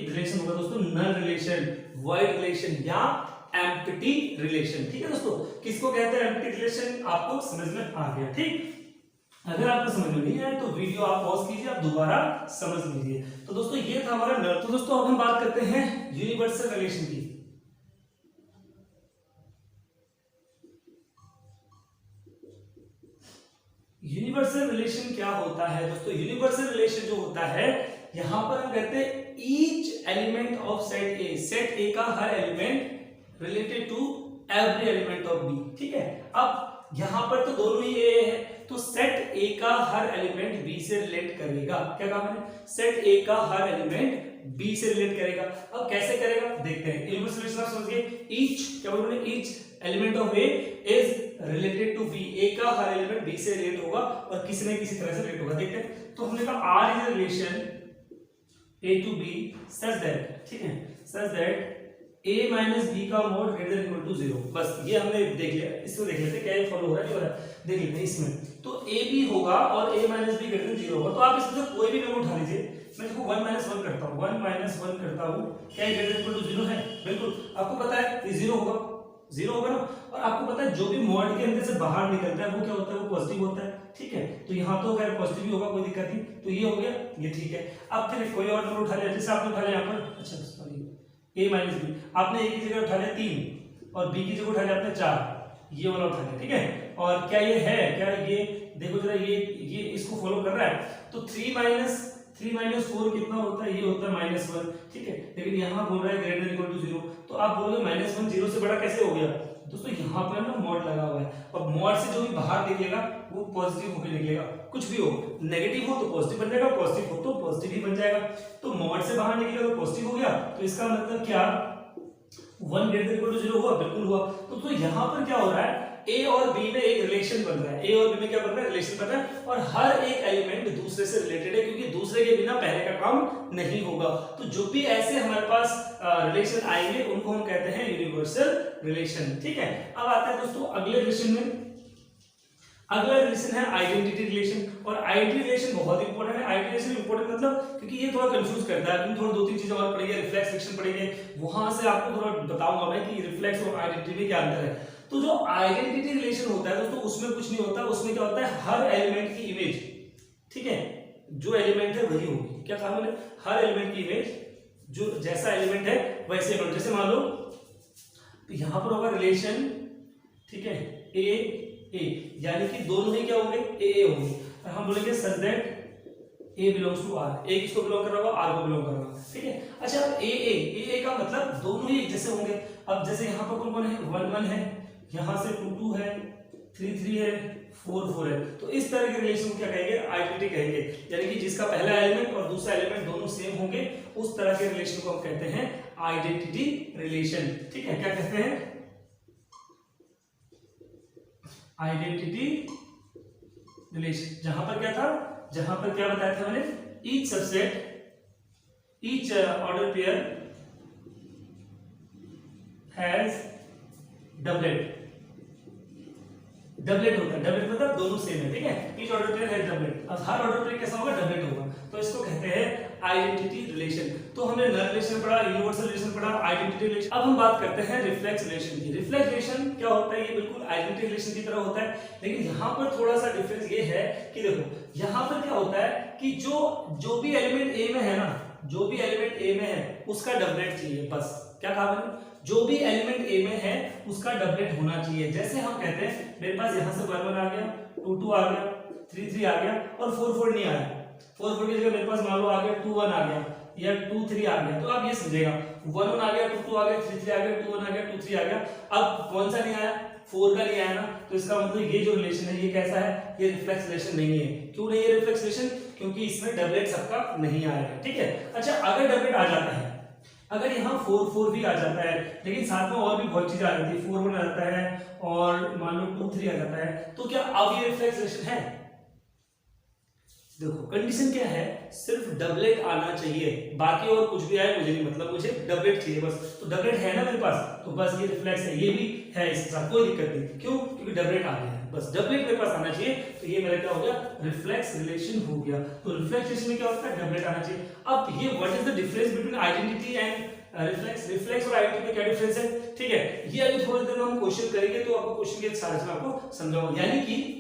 रिलेशन होगा दोस्तों नल रिलेशन, वॉइड रिलेशन या एम्प्टी रिलेशन, ठीक है दोस्तों। किसको कहते हैं एम्प्टी रिलेशन, आपको समझ में आ गया, ठीक। अगर आपको समझ में नहीं आया तो वीडियो आप पॉज कीजिए, आप दोबारा समझ लीजिए। तो दोस्तों ये था हमारा नल। तो दोस्तों अब हम बात करते हैं यूनिवर्सल रिलेशन की। यूनिवर्सल रिलेशन क्या होता है दोस्तों, यूनिवर्सल रिलेशन जो होता है, यहां पर हम कहते हैं each element of set A, set A का हर element related to every element of B, ठीक है। अब यहां पर तो दोनों ही ए है, तो सेट ए का हर एलिमेंट बी से रिलेट करेगा। क्या कहा मैंने, सेट ए का हर एलिमेंट बी से रिलेट करेगा। अब कैसे करेगा देखते हैं। यूनिवर्सल रिलेशन आप समझिए, ईच क्या बोल रहे हैं, each element of A is related to B, A का हर एलिमेंट बी से रिलेट होगा और किसी न किसी तरह से रिलेट होगा। देखते हैं, तो हमने कहा R is relation A to B such that, ठीक है, such that a minus B का mod greater than equal to 0। बस ये हमने देख लिया, इसको देख लेते हैं क्या ये फॉलो हो रहा है, नहीं हो रहा है, देख लेते हैं इसमें। तो a b होगा और a minus be greater than 0 होगा। तो आप इसमें से कोई भी वैल्यू उठा लीजिए, मैं इसको 1 माइनस 1 करता हूं, 1 माइनस 1 करता हूं, क्या ये ग्रेटर देन इक्वल टू 0 है, बिल्कुल आपको पता है ये 0 होगा, 0 होगा ना। और आपको पता है जो भी मॉड के अंदर से बाहर निकलता है वो क्या होता है, वो पॉजिटिव होता है, ठीक है। तो यहाँ तो खैर पॉजिटिव ही होगा, कोई दिक्कत नहीं। तो ये हो गया, ये ठीक है। अब फिर कोई और नंबर उठा लिया, जैसे आपने उठा लिया यहाँ पर, अच्छा सॉरी a माइनस बी, आपने a की जगह उठा लिया 3 और b की जगह उठा लिया आपने 4, ये वाला उठा लिया, ठीक है। और क्या ये है, क्या ये देखो जरा, ये इसको फॉलो कर रहा है। तो 3 माइनस 3 माइनस 4 कितना होता है, ये होता है -1, ठीक है। लेकिन यहाँ बोल रहा है ग्रेटर देन इक्वल टू 0, तो आप बोलोगे -1 0 से बड़ा कैसे हो गया। दोस्तों यहाँ पर ना मॉड लगा हुआ है, और मॉड से जो भी बाहर निकलेगा वो पॉजिटिव होकर निकलेगा। कुछ भी हो, नेगेटिव हो तो पॉजिटिव बन जाएगा, पॉजिटिव हो तो पॉजिटिव ही बन जाएगा। तो मॉड से बाहर निकलेगा तो पॉजिटिव हो गया, तो इसका मतलब क्या 1 ग्रेटर देन इक्वल टू 0 हुआ, बिल्कुल हुआ। तो यहाँ पर क्या हो रहा है, ए और बी में एक रिलेशन बन रहा है, ए और बी में क्या बन रहा है, रिलेशन बन रहा है, और हर एक एलिमेंट दूसरे से रिलेटेड है, क्योंकि दूसरे के बिना पहले का काम नहीं होगा। तो जो भी ऐसे हमारे पास रिलेशन आएंगे उनको हम कहते हैं यूनिवर्सल रिलेशन, ठीक है। अब आता है दोस्तों अगले रिलेशन में। अगला रिलेशन है आइडेंटिटी रिलेशन, और आइडेंटिटी रिलेशन बहुत इंपॉर्टेंट है। आइडेंटिटी रिलेशन इंपॉर्टेंट मतलब क्योंकि ये थोड़ा कंफ्यूज करता है, थोड़ा 2-3 चीजें और पढ़ेंगे, रिफ्लेक्स रिलेशन पढ़ेंगे, वहां से आपको थोड़ा बताऊंगा मैं कि रिफ्लेक्स और आइडेंटिटी में क्या अंतर है। तो जो आइडेंटिटी रिलेशन होता है दोस्तों, उसमें कुछ नहीं होता, उसमें क्या होता है, हर एलिमेंट की इमेज, ठीक है, जो एलिमेंट है वही होगी। क्या कहा मैंने, हर एलिमेंट की इमेज, जो जैसा एलिमेंट है वैसे एलिमेंट। जैसे मान लो यहां पर होगा रिलेशन, ठीक है, ए ए, यानी कि दोनों ही क्या होंगे, ए होंगे, और हम बोलेंगे such that A belongs to R. A किसको बिलोंग कर रहा होगा, आर को बिलोंग कर रहा होगा, ठीक है। अच्छा ए का मतलब दोनों ही एक जैसे होंगे। अब जैसे यहाँ पर कौन कौन है, 1 1 है, यहाँ से 2 2 है, 3 3 है, 4 4 है। तो इस तरह के रिलेशन को क्या कहेंगे, आइडेंटिटी कहेंगे, यानी कि जिसका पहला एलिमेंट और दूसरा एलिमेंट दोनों सेम होंगे, उस तरह के रिलेशन को हम कहते हैं आइडेंटिटी रिलेशन, ठीक है। क्या कहते हैं, आइडेंटिटी रिलेशन। जहां पर क्या था, जहां पर क्या बताया था मैंने, each subset, each order pair has doublet. Doublet होता है, डबलेट मतलब दोनों सेम है, ठीक है। Each order pair has doublet, अब हर ऑर्डर पेयर कैसा होगा, डबलेट होगा, तो इसको कहते हैं आइडेंटिटी रिलेशन। तो हमने नल रिलेशन पढ़ा, यूनिवर्सल रिलेशन पढ़ा, आइडेंटिटी रिलेशन। अब हम बात करते हैं रिफ्लेक्स रिलेशन की। रिफ्लेक्स रिलेशन क्या होता है, ये बिल्कुल आइडेंटिटी रिलेशन की तरह होता है, लेकिन यहाँ पर थोड़ा सा डिफरेंस ये है कि देखो यहाँ पर क्या होता है कि जो भी एलिमेंट ए में है ना, जो भी एलिमेंट ए में है उसका डबलेट चाहिए, बस। क्या कहा मैंने, जो भी एलिमेंट ए में है उसका डबलेट होना चाहिए। जैसे हम कहते हैं मेरे पास यहाँ से 1 1 आ गया, 2 2 आ गया, 3 3 आ गया, और 4 4 नहीं आया। 4 4 की जगह मेरे पास मान लो आ गया 2 1 आ गया, या 2 3 आ गया, तो आप ये समझेगा 1 1 आ गया, 2 2 आ गया, 3 3 आ गया, 2 1 आ गया, 2 3 आ गया। अब कौन सा नहीं आया, 4 का नहीं आया ना, तो इसका मतलब ये जो रिलेशन है ये कैसा है, ये रिफ्लेक्स रिलेशन नहीं है। क्यों नहीं है रिफ्लेक्स रिलेशन, क्योंकि इसमें डबलेट सबका नहीं आएगा, ठीक है। अच्छा, अगर डबलेट आ जाता है, अगर यहाँ 4 4 भी आ जाता है, लेकिन साथ में और भी बहुत चीजें आ जाती है, 4 1 आ जाता है, और मान लो 2 3 आ जाता है, तो क्या अब ये रिफ्लेक्स रिलेशन है। देखो कंडीशन क्या है, सिर्फ डबलेट आना चाहिए, बाकी और कुछ भी आए मुझे नहीं मतलब, मुझे डबलेट चाहिए बस। तो डबलेट है ना मेरे पास, तो बस ये रिफ्लेक्स है, ये भी है, इसके साथ कोई दिक्कत नहीं। क्यों, क्योंकि डबलेट आ गया है, बस डबलेट मेरे पास आना चाहिए, तो ये मेरा क्या हो गया, रिफ्लेक्स रिलेशन हो गया। तो रिफ्लेक्स रिलेशन में क्या होता है, डबलेट आना चाहिए। अब ये what is the difference between identity and reflex. Reflex और आइडेंटिटी में क्या डिफरेंस है, ठीक है, ये अभी थोड़ी देर में हम क्वेश्चन करेंगे, तो आपको क्वेश्चन के सारे मैं आपको समझाऊंगा। यानी कि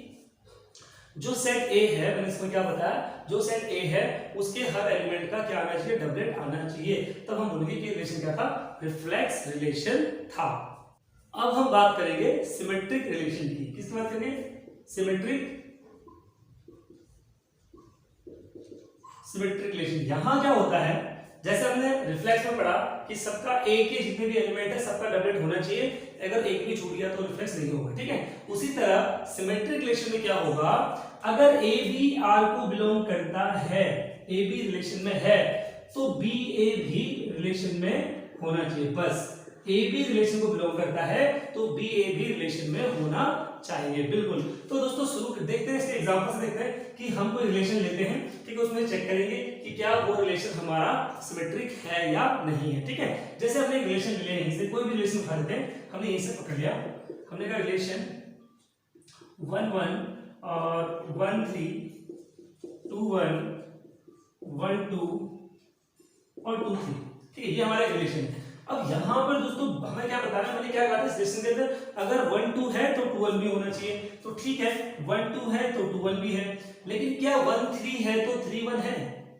जो सेट ए है, मैंने इसमें क्या बताया, जो सेट ए है उसके हर एलिमेंट का क्या आना चाहिए, डबलेट आना चाहिए, तब हम बोलेंगे कि रिलेशन क्या था, रिफ्लेक्स रिलेशन था। अब हम बात करेंगे सिमेट्रिक रिलेशन की। किसकी बात करेंगे, सिमेट्रिक रिलेशन। यहां क्या होता है, जैसे हमने रिफ्लेक्स में पढ़ा कि सबका ए के जितने भी एलिमेंट है सबका डबलेट होना चाहिए, अगर एक भी छूट गया तो रिफ्लेक्स नहीं होगा, ठीक है। उसी तरह सिमेट्रिक रिलेशन में क्या होगा, अगर ए बी आर को बिलोंग करता है, ए बी रिलेशन में है, तो बी ए भी रिलेशन में होना चाहिए, बस। ए बी रिलेशन को बिलोंग करता है तो बी ए भी रिलेशन में होना चाहिए, बिल्कुल। तो दोस्तों शुरू देखते हैं, इसके एग्जांपल से देखते हैं कि हम कोई रिलेशन लेते हैं, ठीक है, उसमें चेक करेंगे कि क्या वो रिलेशन हमारा सिमेट्रिक है या नहीं है, ठीक है। जैसे हमने एक रिलेशन ले लिया, यहीं से कोई भी रिलेशन उठा लेते हैं, हमने यहीं से पकड़ लिया, हमने कहा रिलेशन 1 1 और 1 3 2 1 1 2 और 2 3, ठीक है, ये हमारा रिलेशन है। अब यहां पर दोस्तों हमें क्या बताना, मैंने क्या कहा था इस रिलेशन के अंदर, अगर 1 2 है तो 2 1 भी होना चाहिए, तो ठीक है 1 2 है तो 2 1 भी है, लेकिन क्या 1 3 है तो 3 1 है,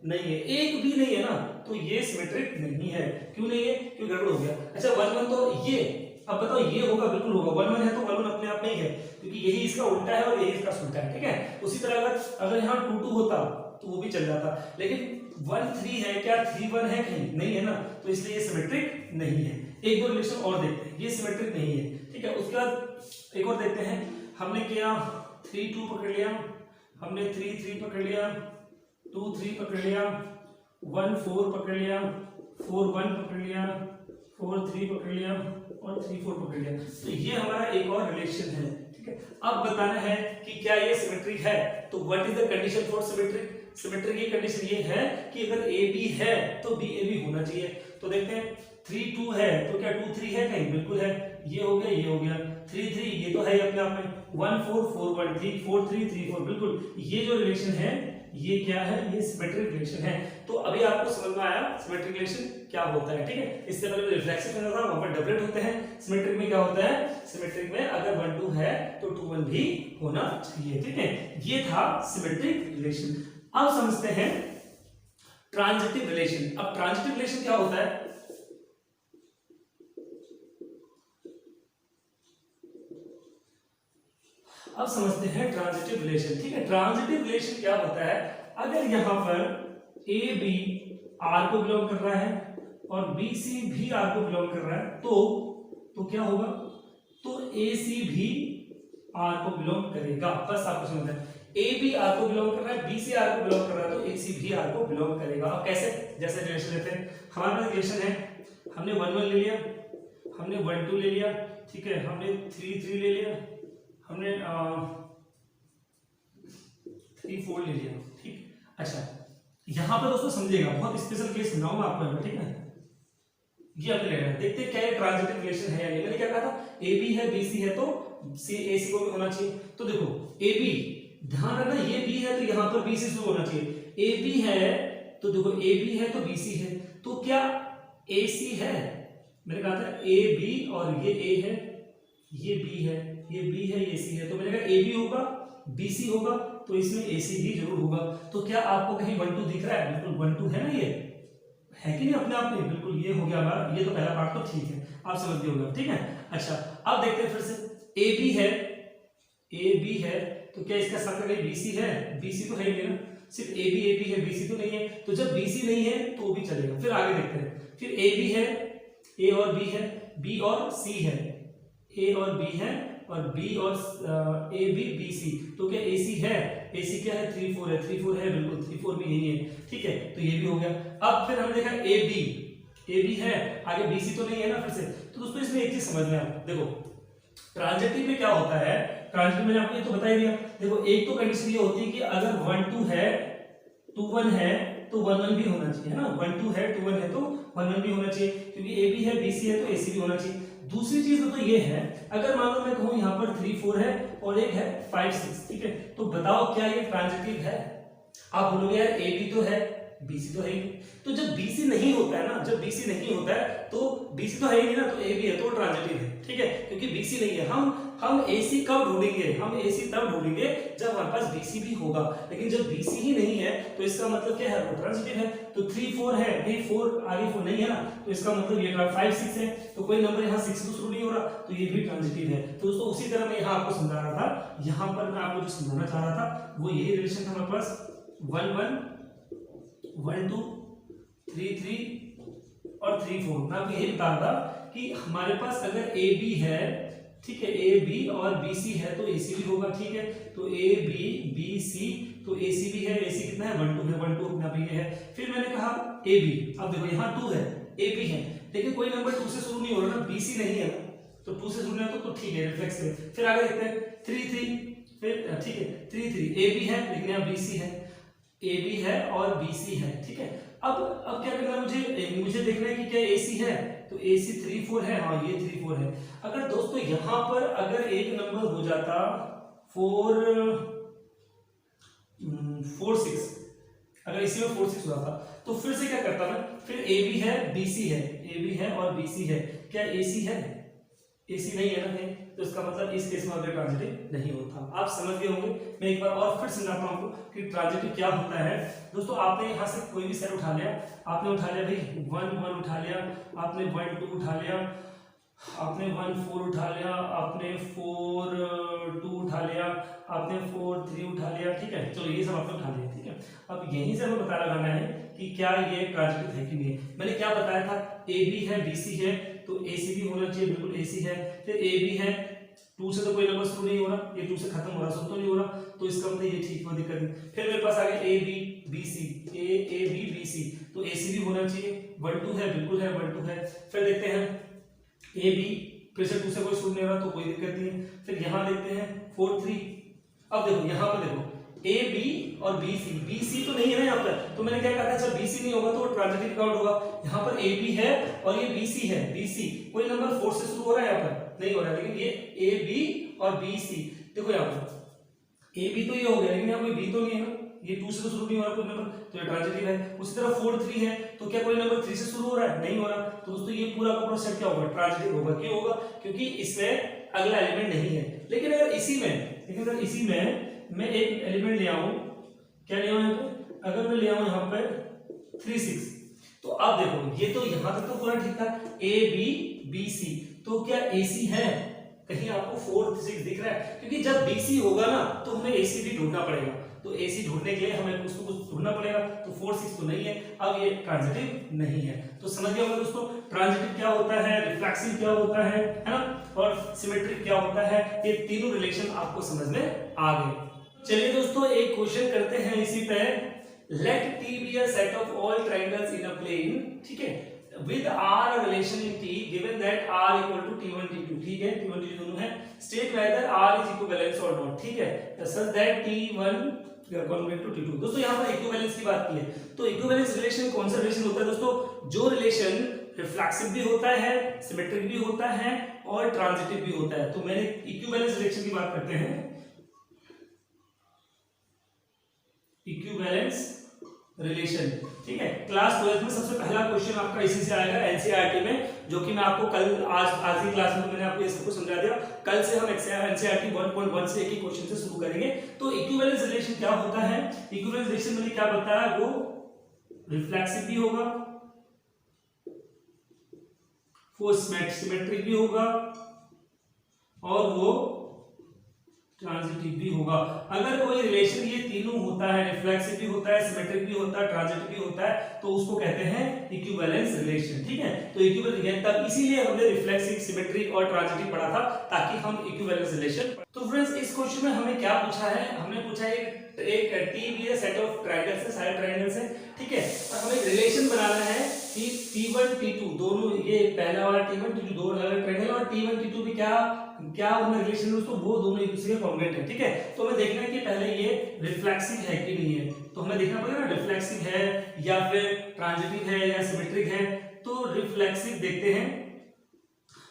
नहीं है, एक भी नहीं है ना, तो ये सिमेट्रिक नहीं है। क्यों नहीं है, क्यों गड़बड़ हो गया। अच्छा 1 1 तो ये, अब बताओ ये होगा, बिल्कुल होगा, 1 1 है तो 1 1 अपने आप नहीं है, क्योंकि यही इसका उल्टा है और यही इसका उल्टा है, ठीक है। उसी तरह अगर यहाँ 2 2 होता तो वो भी चल जाता, लेकिन 1 3 है क्या, 3 1 है कहीं नहीं है ना, तो इसलिए ये सिमेट्रिक नहीं है। एक दो रिलेशन और देखते हैं, ये सिमेट्रिक नहीं है, ठीक है। उसके बाद एक और देखते हैं, हमने किया 3 2 पकड़ लिया, हमने 3 3 पकड़ लिया, 2 3 पकड़ लिया, 1 4 पकड़ लिया, 4 1 पकड़ लिया, 4 3 पकड़ लिया और 3 4 पकड़ लिया। तो ये हमारा एक और रिलेशन है, ठीक है। अब बताना है कि क्या ये सिमेट्रिक है, तो what is the condition for symmetric. Symmetric की कंडीशन ये है कि अगर ए बी है तो बी ए बी होना चाहिए। तो देखते हैं 3 2 है तो क्या 2 3 है कहीं, बिल्कुल है, ये हो गया, ये हो गया, 3 3 ये तो है ही अपने आप में, 1 4 4 1 3 4 3 3 4, बिल्कुल ये जो रिलेशन है ये क्या है, ये सिमेट्रिक रिलेशन है। तो अभी आपको समझ में आया सिमेट्रिक रिलेशन क्या होता है, ठीक है। इससे पहले रिफ्लेक्सिव होता था, वहां पर डबलेट होते हैं। सिमेट्रिक में क्या होता है, सिमेट्रिक में अगर 1 2 है तो 2 1 भी होना चाहिए, ठीक है। ये था सिमेट्रिक रिलेशन। अब समझते हैं ट्रांजिटिव रिलेशन। अब ट्रांजिटिव रिलेशन क्या होता है, अब समझते हैं ट्रांजिटिव रिलेशन, ठीक है। ट्रांजिटिव रिलेशन क्या होता है, अगर यहां पर ए बी आर को बिलोंग कर रहा है और बी सी भी आर को बिलोंग कर रहा है, तो क्या होगा, तो ए सी भी आर को बिलोंग करेगा। बस आपको समझना है, ए बी आर को बिलोंग कर रहा है, बी सी आर को बिलोंग कर रहा है, तो ए सी भी आर को बिलोंग करेगा। अब कैसे, जैसे रिलेशन लेते हैं, हमारे पास रिलेशन है, हमने 1 1 ले लिया, हमने 1 2 ले लिया, ठीक है, हमने 3 3 ले लिया, हमने 3 4 ले लिया, ठीक। अच्छा, यहां पर दोस्तों समझिएगा, बहुत स्पेशल केस समझाऊंगा आपको, ठीक है। ये आपने लेना है, देखते हैं क्या ये ट्रांजिटिव रिलेशन है या नहीं। मैंने क्या कहा था, ए बी है बी सी है तो सी ए सी को भी होना चाहिए। तो देखो ए बी, ध्यान रखना ये बी है तो यहां पर बी सी शुरू होना चाहिए। ए बी है तो देखो ए बी है तो बी सी है, तो क्या ए सी है, मैंने कहा था ए बी और ये ए है, ये बी है, ये बी है, ये सी है, तो मैंने कहा ए बी होगा बी सी होगा, तो इसमें ए सी भी जरूर होगा। तो क्या आपको कहीं 1 2 दिख रहा है, बिल्कुल 1 2 है ना, ये है कि नहीं अपने आप में, बिल्कुल ये हो गया हमारा, ये तो पहला पार्ट तो ठीक है, आप समझ गए होंगे, ठीक है। अच्छा, अब देखते हैं फिर से, ए बी है, ए बी है तो क्या इसका साथ में बी सी है, बी सी तो है ही नहीं ना, सिर्फ ए बी है, बी सी तो नहीं है, तो जब बी सी नहीं है तो भी चलेगा। फिर आगे देखते हैं, फिर ए बी है, ए और बी है, बी और सी है, ए और बी है, और बी और ए बी बी सी, तो क्या ए सी है, ए सी क्या है 3 4 है, 3 4 है, बिल्कुल 3 4 भी यही है, ठीक है, तो ये भी हो गया। अब फिर हमने देखा ए बी है, आगे बी सी तो नहीं है ना फिर से। तो दोस्तों इसमें एक चीज समझ में आप देखो, ट्रांजिटिव में क्या होता है, ट्रांजिटिव में आपको ये तो बता ही दिया। देखो एक तो कंडीशन ये होती है कि अगर 1 2 है 2 1 है तो 1 1 भी होना चाहिए, है ना, 1 2 है 2 1 है तो 1 1 भी होना चाहिए, क्योंकि ए बी है बी सी है तो ए सी भी होना चाहिए। दूसरी चीज तो ये है, अगर मान लो मैं कहूं यहाँ पर 3 4 है और एक है 5 6, ठीक है, तो बताओ क्या ये ट्रांजिटिव है। आप बोलोगे यार ए बी तो है बी सी तो है ही, तो जब बी सी नहीं होता है ना, जब बी सी नहीं होता है तो बी सी तो है ही नहीं ना, तो ए बी है तो ट्रांजिटिव है, ठीक है, क्योंकि बी सी नहीं है। हम ए सी कब ढूंढेंगे, हम ए सी तब ढूंढेंगे जब हमारे पास बी सी भी होगा, लेकिन जब बी सी ही नहीं है तो इसका मतलब क्या है, वो ट्रांजिटिव है। तो 3 4 है, नहीं 4 आगे 4 नहीं है ना, तो इसका मतलब ये 5 6 है, तो कोई नंबर यहाँ 6 तो शुरू नहीं हो रहा, तो ये भी ट्रांजिटिव है। तो दोस्तों उसी तरह मैं यहाँ आपको समझा रहा था, यहाँ पर मैं आपको जो समझाना चाह रहा था वो यही रिलेशन था हमारे पास, 1 1 1 2 3 3 और 3 4। मैं आपको यही बता रहा था कि हमारे पास अगर ए बी है, ठीक है, ए बी और बी सी है तो ए सी भी होगा, ठीक है, तो ए बी बी सी, तो ए सी भी है, ए सी कितना है 1 2 है, 1 2 अपना भी है। फिर मैंने कहा ए बी, अब देखो यहाँ 2 है, ए बी है, लेकिन कोई नंबर 2 से शुरू नहीं हो रहा ना, बी सी नहीं है ना, तो 2 से शुरू नहीं हो तो ठीक है, रिफ्लेक्स है। फिर आगे देखते हैं 3 3, फिर ठीक है 3 3, ए बी है लेकिन यहाँ बी सी है, ए बी है और बी सी है, ठीक है। अब क्या करना है, मुझे देखना है कि क्या ए सी है, तो ए सी 3 4 है, हाँ ये 3 4 है। अगर दोस्तों यहां पर अगर एक नंबर हो जाता 4 6, अगर इसी में 4 6 हुआ था तो फिर से क्या करता मैं, फिर ए बी है बी सी है, ए बी है और बी सी है, क्या ए सी है, ए सी नहीं है ना कहीं, तो इसका मतलब इस केस में अगर ट्रांजिटिव नहीं होता। आप समझ गए होंगे। मैं एक बार और फिर समझाता हूं आपको कि ट्रांजिटिव क्या होता है। दोस्तों आपने यहां से कोई भी सेट उठा लिया, आपने उठा लिया भाई 1 1 उठा लिया, आपने 1 2 उठा लिया, आपने 1 4 उठा लिया, आपने 4 2 उठा लिया, आपने 4 3 उठा लिया, ठीक है। चलो ये सब आपने उठा लिया, ठीक है। अब यहीं से हमें पता लगाना है कि क्या ये ट्रांजिटिव है कि नहीं है। मैंने क्या बताया था, ए बी है, बी सी है, तो ए सी भी होना चाहिए, बिल्कुल ए सी है। फिर ए बी है, 2 से तो कोई नंबर शुरू नहीं हो रहा, ये 2 से खत्म हो रहा, सब तो नहीं हो रहा, तो इसका मतलब ये ठीक, कोई दिक्कत नहीं। फिर मेरे पास आ गया A B B C, A B B C, तो ए सी भी होना चाहिए। 1 2 है, बिल्कुल है, 1 2 है। फिर देखते हैं ए बी, फिर से 2 से कोई शुरू नहीं हो रहा, तो कोई दिक्कत नहीं है। फिर यहाँ देखते हैं 4 3। अब देखो यहाँ पर देखो ए बी और बी सी तो नहीं है ना यहाँ पर, तो मैंने क्या कहा था, जब बी सी नहीं होगा तो ट्रांजिटिव काउंट होगा। यहाँ पर ए बी है और ये बी सी है, बी सी कोई नंबर 4 से शुरू हो रहा है, यहाँ पर नहीं हो रहा है, लेकिन ये ए बी और बी सी, देखो यहाँ पर ए बी तो ये हो गया, लेकिन यहाँ कोई बी तो नहीं है ना, ये 2 से तो शुरू नहीं हो रहा कोई नंबर, तो ये ट्रांजिटिव है। उसी तरह 4 3 है, तो क्या कोई नंबर 3 से शुरू हो रहा है, नहीं हो रहा, तो दोस्तों ये पूरा का पूरा सेट क्या होगा, ट्रांजिटिव होगा। क्यों होगा, क्योंकि इसमें अगला एलिमेंट नहीं है। लेकिन अगर इसी में मैं एक एलिमेंट ले आऊं, क्या ले आऊं यहाँ पे, अगर मैं ले आऊं यहाँ पे 3 6, तो अब देखो ये तो यहाँ तक तो पूरा ठीक था, ए बी बी सी, तो क्या ए सी है, कहीं आपको 4 6 दिख रहा है, क्योंकि जब बी सी होगा ना तो हमें ए सी भी ढूंढना पड़ेगा, तो ए सी ढूंढने के लिए हमें कुछ तो कुछ ढूंढना पड़ेगा, तो 4 6 तो नहीं है, अब ये ट्रांजिटिव नहीं है। तो समझ गए होंगे दोस्तों, ट्रांजिटिव क्या होता है, रिफ्लेक्सिव क्या होता है ना, और सिमेट्रिक क्या होता है, ये तीनों रिलेशन आपको समझ में आ गए। चलिए दोस्तों एक क्वेश्चन करते हैं इसी पे, let T be a set of all triangles in a plane, ठीक है, with r relation in t given that r equal to t1 t2, ठीक है, t1 t2 दोनों है, state whether r is equivalent or not, ठीक है, such that t1 congruent to t2। दोस्तों यहाँ पर इक्विवेलेंस की बात की है, तो इक्विवेलेंस रिलेशन कौन सा रिलेशन होता है दोस्तों, जो रिलेशन रिफ्लेक्सिव भी होता है, सिमेट्रिक भी होता है और ट्रांजिटिव भी होता है। तो मैंने इक्विवेलेंस रिलेशन की बात करते हैं, इक्विवेलेंस रिलेशन, ठीक है। क्लास 12 में सबसे पहला क्वेश्चन आपका इसी से आएगा एनसीईआरटी में, जो कि मैं आपको कल आज की क्लास में मैंने आपको ये सब कुछ समझा दिया। कल से हम एनसीईआरटी 1.1 से एक ही क्वेश्चन से शुरू करेंगे। तो इक्विवेलेंस रिलेशन क्या होता है, इक्विवेलेंस रिलेशन मैंने क्या बताया, वो रिफ्लेक्सिव भी होगा, वो सिमेट्रिक भी होगा और वो ट्रांजिटिव भी होगा। अगर कोई रिलेशन ये तीनों होता है, रिफ्लेक्सिव भी होता है, सिमेट्रिक भी होता है, ट्रांजिटिव भी होता है, तो उसको कहते हैं इक्विवेलेंस रिलेशन, ठीक है। तो इक्विवेलेंस, तब इसीलिए हमने रिफ्लेक्सिव, सिमेट्रिक और ट्रांजिटिव पढ़ा था, ताकि हम इक्विवेलेंस रिलेशन। तो फ्रेंड्स इस क्वेश्चन में हमें क्या पूछा है, हमने पूछा है एक T be set of triangles है, सारे ट्रायंगल्स है, ठीक है, और हमें रिलेशन बनाना है कि T1 T2 दोनों, ये पहला वाला T1 T2 दो अलग ट्रायंगल, और T1 T2 भी क्या उनमें रिलेशन है दोस्तों, वो दोनों एक दूसरे के कॉन्ग्रुएंट है, ठीक है। तो हमें देखना है कि पहले ये रिफ्लेक्सिव है कि नहीं है, तो हमें देखना पड़ेगा ना रिफ्लेक्सिव है या फिर ट्रांजिटिव है या सिमेट्रिक है। तो रिफ्लेक्सिव देखते हैं,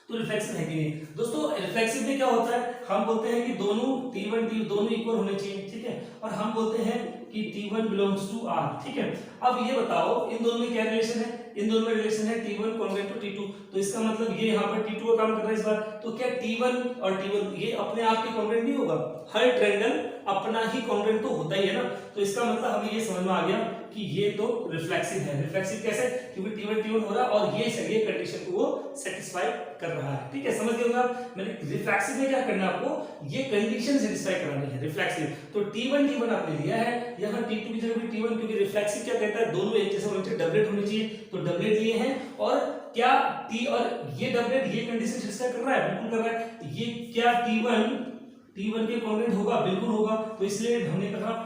तो रिफ्लेक्सिव है कि नहीं दोस्तों। रिफ्लेक्सिव में क्या होता है, हम बोलते हैं कि दोनों T1 T दोनों इक्वल होने चाहिए, ठीक है, और हम बोलते हैं कि T1 बिलोंग्स टू R, ठीक है। अब ये बताओ इन दोनों में क्या रिलेशन है, इन दोनों में रिलेशन है T1 कॉन्ग्रुएंट टू T2, तो इसका मतलब ये यहाँ पर T2 का काम कर रहा है इस बार, तो क्या T1 और T1 ये अपने आप के कॉन्ग्रुएंट नहीं होगा, हर ट्रायंगल अपना ही कॉन्ग्रुएंट तो होता ही है ना, तो इसका मतलब हमें ये समझ में आ गया कि ये तो रिफ्लेक्सिव है। रिफ्लेक्सिव कैसे, क्योंकि T1 T1 हो रहा है और ये कंडीशन को वो सेटिस्फाई कर रहा है, ठीक है, समझ गए होंगे आप। मैंने रिफ्लेक्सिव में क्या करना है आपको, ये कंडीशन सेटिस्फाई करानी है रिफ्लेक्सिव, तो T1 T1 आपने लिया है, यहाँ T2 की जगह भी T1, क्योंकि रिफ्लेक्सिव क्या कहता है, दोनों एक जैसे होने चाहिए, डबलेट होनी चाहिए, तो डबलेट लिए हैं, और क्या T और ये डबलेट ये कंडीशन सेटिस्फाई कर रहा है, बिल्कुल कर रहा है। ये क्या T1 के कॉन्ग्रुएंट होगा, बिल्कुल होगा, तो इसलिए हमने कहा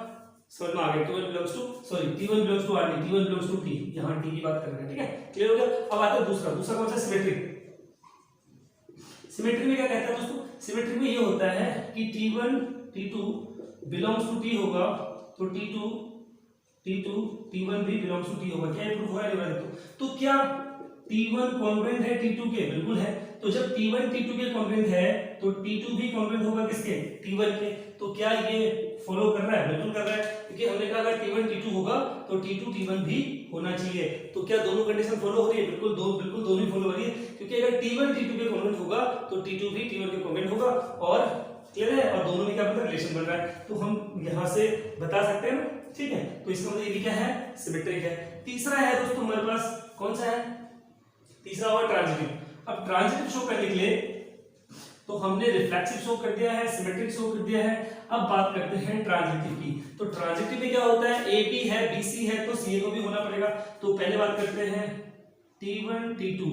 समझ में आ गया, T1 बिलोंग्स टू R नहीं, T1 बिलोंग्स टू T, यहाँ T की बात कर रहे हैं, ठीक है, क्लियर हो गया। अब आता है दूसरा कौन सा, सिमेट्रिक। सिमेट्रिक में क्या कहता है दोस्तों, सिमेट्रिक में ये होता है कि T1 T2 belongs to T होगा, तो T1 भी बिलोंग्स टू T होगा, क्या ये प्रूफ हुआ है, तो क्या T1 कॉन्ग्रुएंट है T2 के, बिल्कुल है, तो जब T1 T2 के कॉन्ग्रुएंट है तो T2 भी कॉन्ग्रुएंट होगा किसके, T1 के, तो क्या ये फॉलो कर रहा है, बिल्कुल कर रहा है, क्योंकि हमने कहा अगर T1 T2 होगा तो T2 T1 भी होना चाहिए, तो क्या दोनों कंडीशन फॉलो हो रही है, बिल्कुल दोनों ही फॉलो हो रही है, क्योंकि अगर T1 T2 के कॉन्ग्रुएंट होगा तो T2 भी T1 के कॉन्ग्रुएंट होगा, और क्लियर है, और दोनों में क्या बन रिलेशन बन रहा है, तो हम यहाँ से बता सकते हैं ना, ठीक है। तो इसका मतलब ये क्या है, सिमेट्रिक है। तीसरा है दोस्तों हमारे पास, कौन सा है तीसरा, और ट्रांजिटिव। अब ट्रांजिटिव शो करने के लिए तो हमने रिफ्लेक्सिव शो कर दिया है, सिमेट्रिक शो कर दिया है। अब बात करते हैं ट्रांजिटिव की। तो ट्रांजिटिव में क्या होता है, ए बी है, बी सी है, तो सी ए को भी होना पड़ेगा। तो पहले बात करते हैं T1 T2,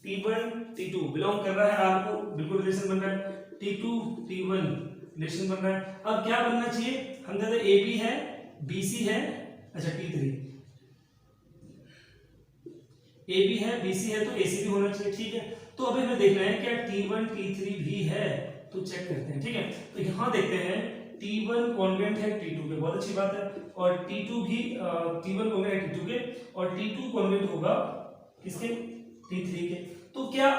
T1 T2 belong कर रहा है आर को, बिल्कुल रिलेशन बन रहा है। T2 T1 रिलेशन बन रहा है। अब क्या बनना चाहिए, हम कहते हैं ए बी है, बी सी है, अच्छा T3 ए बी है, बी सी है, तो ए सी भी होना चाहिए, ठीक है। तो अभी हमें देखना है क्या T1 T3 भी है, तो चेक करते हैं, ठीक है। तो यहाँ देखते हैं T1 कॉन्वेंट है T2 के, बहुत अच्छी बात है, और T2 भी T1 कॉन्वेंट है T2 के, और T2 कॉन्वेंट होगा किसके, T3 के। तो क्या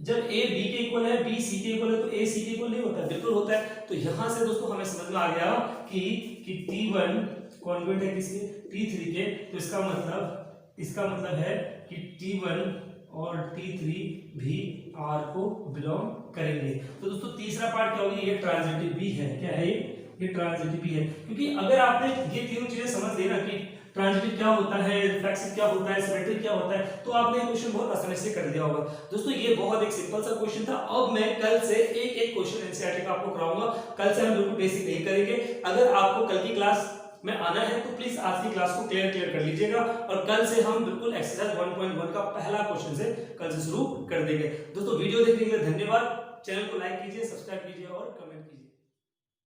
जब A B के इक्वल है, B C के इक्वल है, तो A C के इक्वल नहीं होता है, बिल्कुल होता है। तो यहाँ से दोस्तों हमें समझ में आ गया कि T1 कॉन्वेंट है किसके, T3 के। तो इसका मतलब है कि T1 और T3 भी R को बिलोंग करेंगे। तो दोस्तों तीसरा पार्ट क्या होगी, ये ट्रांजिटिव भी है, क्या है ये ट्रांजिटिव भी है। क्योंकि अगर आपने ये तीनों चीजें समझ ली ना कि ट्रांजिटिव क्या होता है, रिफ्लेक्सिव क्या होता है, सिमेट्रिक क्या होता है, तो आपने ये क्वेश्चन बहुत आसानी से कर दिया होगा। दोस्तों ये बहुत एक सिंपल सा क्वेश्चन था। अब मैं कल से एक एक क्वेश्चन एनसीईआरटी का आपको कराऊंगा। कल से हम बिल्कुल बेसिक नहीं करेंगे। अगर आपको कल की क्लास में आना है तो प्लीज आज की क्लास को क्लियर कर लीजिएगा, और कल से हम बिल्कुल एक्सरसाइज 1.1 का पहला क्वेश्चन से कल से शुरू कर देंगे। दोस्तों वीडियो देखने के लिए धन्यवाद। चैनल को लाइक कीजिए, सब्सक्राइब कीजिए और कमेंट कीजिए।